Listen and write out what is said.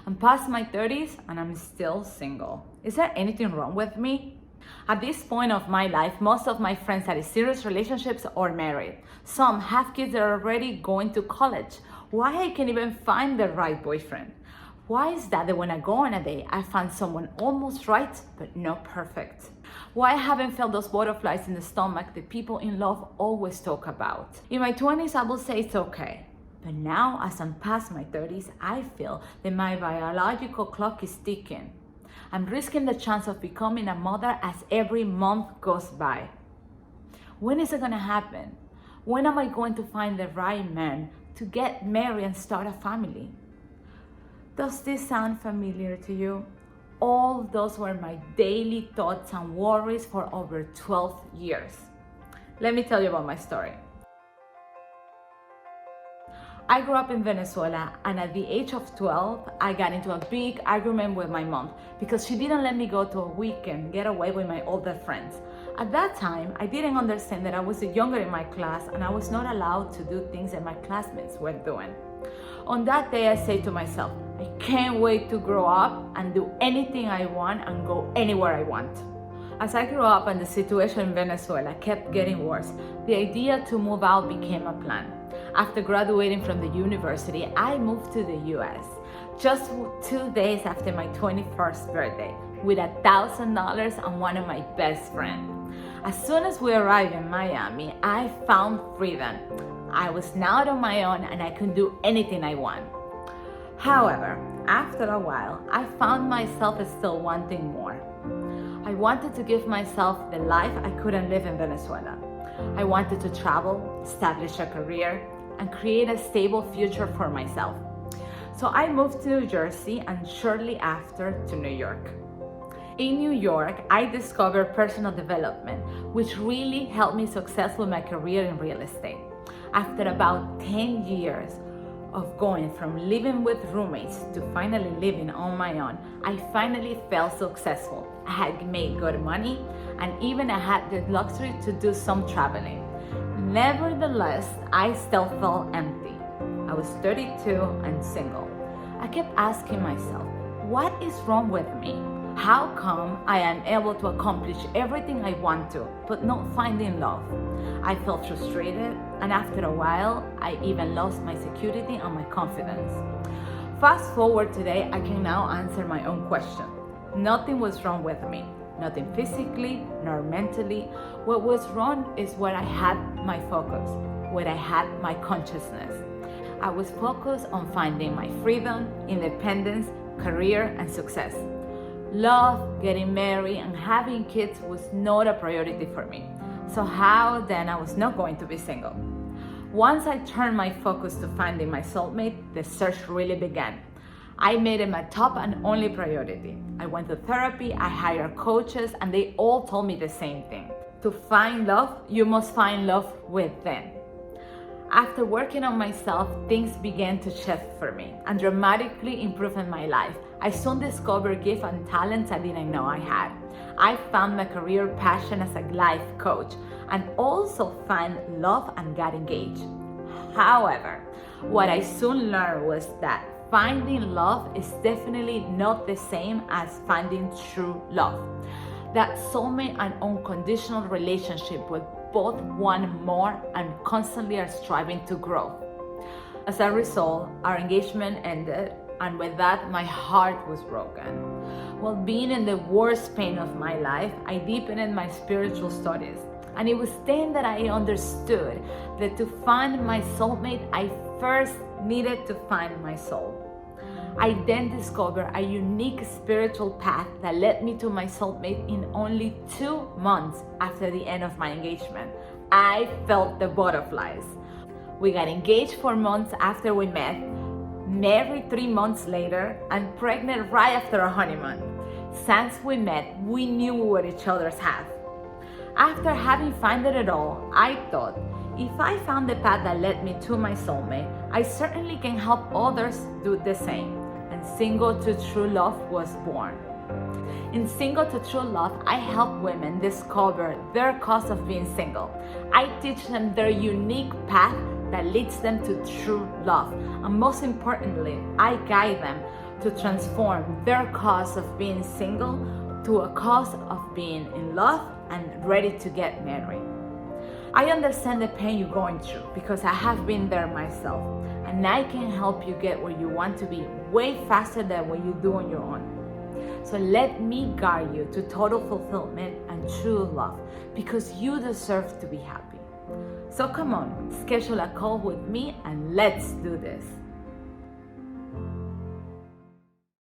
I'm past my 30s and I'm still single. Is there anything wrong with me? At this point of my life, most of my friends are in serious relationships or married. Some have kids that are already going to college. Why I can't even find the right boyfriend? Why is that when I go on a date, I find someone almost right, but not perfect? Why I haven't felt those butterflies in the stomach that people in love always talk about? In my 20s, I will say it's okay. But now, as I'm past my 30s, I feel that my biological clock is ticking. I'm risking the chance of becoming a mother as every month goes by. When is it gonna happen? When am I going to find the right man to get married and start a family? Does this sound familiar to you? All those were my daily thoughts and worries for over 12 years. Let me tell you about my story. I grew up in Venezuela, and at the age of 12, I got into a big argument with my mom because she didn't let me go to a weekend getaway with my older friends. At that time, I didn't understand that I was the younger in my class and I was not allowed to do things that my classmates were doing. On that day, I said to myself, I can't wait to grow up and do anything I want and go anywhere I want. As I grew up and the situation in Venezuela kept getting worse, the idea to move out became a plan. After graduating from the university, I moved to the US just 2 days after my 21st birthday with $1,000 and one of my best friends. As soon as we arrived in Miami, I found freedom. I was now on my own and I could do anything I want. However, after a while, I found myself still wanting more. I wanted to give myself the life I couldn't live in Venezuela. I wanted to travel, establish a career, and create a stable future for myself. So I moved to New Jersey and shortly after to New York. In New York, I discovered personal development, which really helped me success with my career in real estate. After about 10 years of going from living with roommates to finally living on my own, I finally felt successful. I had made good money and even I had the luxury to do some traveling. Nevertheless, I still felt empty. I was 32 and single. I kept asking myself, what is wrong with me? How come I am able to accomplish everything I want to, but not finding love? I felt frustrated, and after a while, I even lost my security and my confidence. Fast forward today, I can now answer my own question. Nothing was wrong with me. Nothing physically nor mentally. What was wrong is where I had my focus, where I had my consciousness. I was focused on finding my freedom, independence, career, and success. Love, getting married, and having kids was not a priority for me. So how then I was not going to be single? Once I turned my focus to finding my soulmate, the search really began. I made it my top and only priority. I went to therapy, I hired coaches, and they all told me the same thing. To find love, you must find love within. After working on myself, things began to shift for me and dramatically improving my life. I soon discovered gifts and talents I didn't know I had. I found my career passion as a life coach and also found love and got engaged. However, what I soon learned was that finding love is definitely not the same as finding true love. That soulmate and unconditional relationship with both want more and constantly are striving to grow. As a result, our engagement ended, and with that, my heart was broken. While being in the worst pain of my life, I deepened in my spiritual studies. And it was then that I understood that to find my soulmate, I first needed to find my soul. I then discovered a unique spiritual path that led me to my soulmate in only 2 months after the end of my engagement. I felt the butterflies. We got engaged 4 months after we met, married 3 months later, and pregnant right after our honeymoon. Since we met, we knew we were each other's half. After having found it all, I thought, if I found the path that led me to my soulmate, I certainly can help others do the same. And Single to True Love was born. In Single to True Love, I help women discover their cause of being single. I teach them their unique path that leads them to true love. And most importantly, I guide them to transform their cause of being single to a cause of being in love and ready to get married. I understand the pain you're going through because I have been there myself, and I can help you get where you want to be way faster than what you do on your own. So let me guide you to total fulfillment and true love because you deserve to be happy. So come on, schedule a call with me and let's do this.